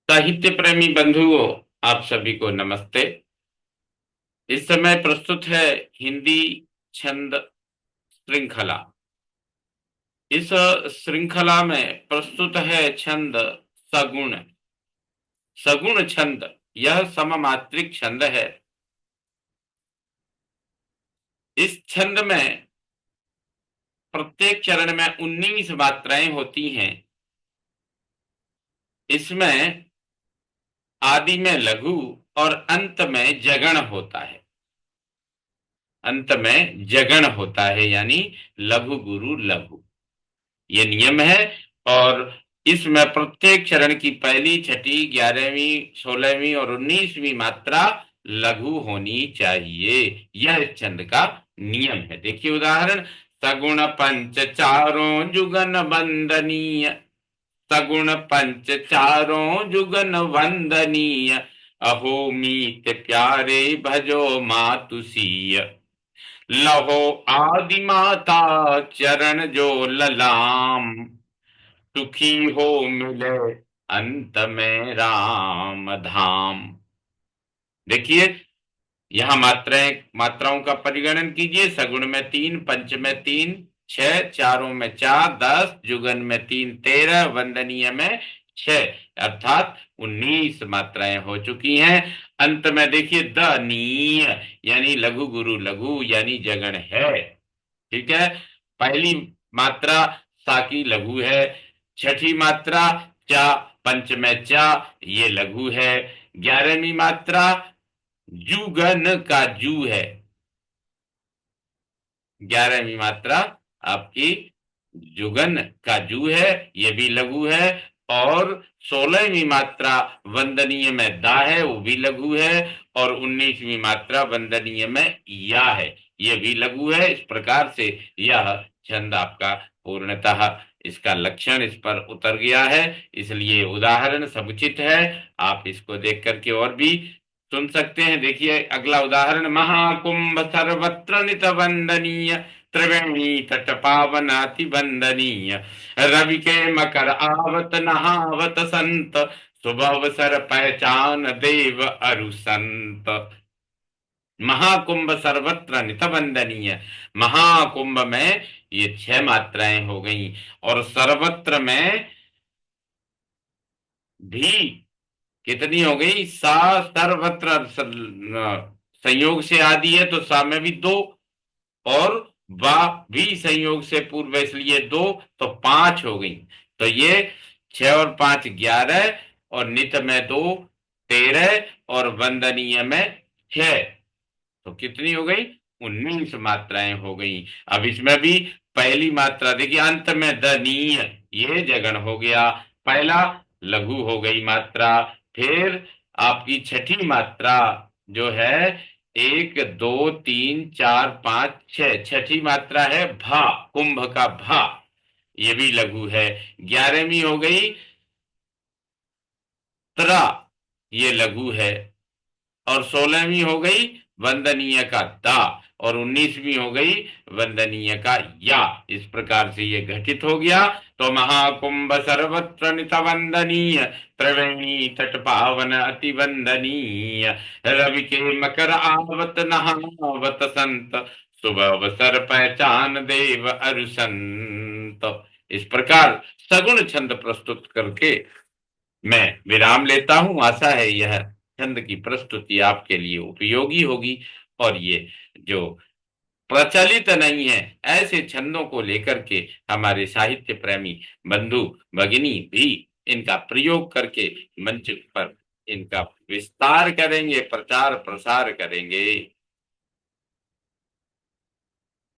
साहित्य प्रेमी बंधुओं, आप सभी को नमस्ते। इस समय प्रस्तुत है हिंदी छंद श्रृंखला। इस श्रृंखला में प्रस्तुत है छंद सगुण। सगुण छंद यह सममात्रिक छंद है। इस छंद में प्रत्येक चरण में 19 मात्राएं होती हैं। इसमें आदि में लघु और अंत में जगण होता है। अंत में जगण होता है यानी लघु गुरु लघु, ये नियम है। और इसमें प्रत्येक चरण की पहली, छठी, 11वीं, 16वीं और 19वीं मात्रा लघु होनी चाहिए। यह इस छंद का नियम है। देखिए उदाहरण, सगुण पंच चारों जुगन वंदनीय। सगुण पंच चारों जुगन वंदनीय, अहो मीत प्यारे भजो मातुसीय। लहो आदि माता चरण जो ललाम, सुखी हो मिले अंत में राम धाम। देखिए यहाँ मात्राओं का परिगणन कीजिए। सगुण में 3, पंच में 3, 6, चारों में 4, 10, जुगन में 3, 13, वंदनीय में 6, अर्थात 19 मात्राएं हो चुकी हैं। अंत में देखिए दनीय यानी लघु गुरु लघु यानी जगण है। ठीक है। पहली मात्रा सा की लघु है। छठी मात्रा चा, पंच में चा, ये लघु है। 11वीं मात्रा जुगन का जू है। 11वीं मात्रा आपकी जुगन का जू है, ये भी लघु है। और 16वीं मात्रा वंदनीय में दा है, वो भी लघु है। और 19वीं मात्रा वंदनीय में या है, ये भी लघु है। इस प्रकार से यह छंद आपका पूर्णतः इसका लक्षण इस पर उतर गया है। इसलिए उदाहरण समुचित है। आप इसको देख करके और भी सुन सकते हैं। देखिए अगला उदाहरण, महाकुंभ सर्वत्र नित वंदनीय, त्रिवेणी तट पावन अति वंदनीय, रवि के मकर आवत नहावत संत, शुभ अवसर पहचान देव अरु संत। महाकुंभ सर्वत्र नित वंदनीय, महाकुंभ में ये 6 मात्राएं हो गई। और सर्वत्र में भी कितनी हो गई? सा सर्वत्र संयोग से आदि है तो सा में भी 2, और वा भी संयोग से पूर्व इसलिए 2, तो 5 हो गई। तो ये 6 और 5 11, और नित में 2 13, और वंदनीय में 6, तो कितनी हो गई? 19 मात्राएं हो गई। अब इसमें भी पहली मात्रा देखिए, अंत में दनीय, ये जगन हो गया। पहला लघु हो गई मात्रा। फिर आपकी छठी मात्रा जो है, 1 2 3 4 5 6, छठी मात्रा है भा, कुंभ का भा, ये भी लघु है। 11वीं हो गई त्रा, ये लघु है। और 16वीं हो गई वंदनीय का दा, और 19वीं हो गई वंदनीय का या। इस प्रकार से ये घटित हो गया। तो महाकुंभ सर्वत्र नित वंदनीय, त्रिवेणी तट पावन अति वंदनीय, रवि के मकर आवत नहावत संत, शुभ अवसर पहचान देव अरु संत। इस प्रकार सगुण छंद प्रस्तुत करके मैं विराम लेता हूं। आशा है यह छंद की प्रस्तुति आपके लिए उपयोगी होगी। और ये जो प्रचलित नहीं है, ऐसे छंदों को लेकर के हमारे साहित्य प्रेमी बंधु भगिनी भी इनका प्रयोग करके मंच पर इनका विस्तार करेंगे, प्रचार प्रसार करेंगे।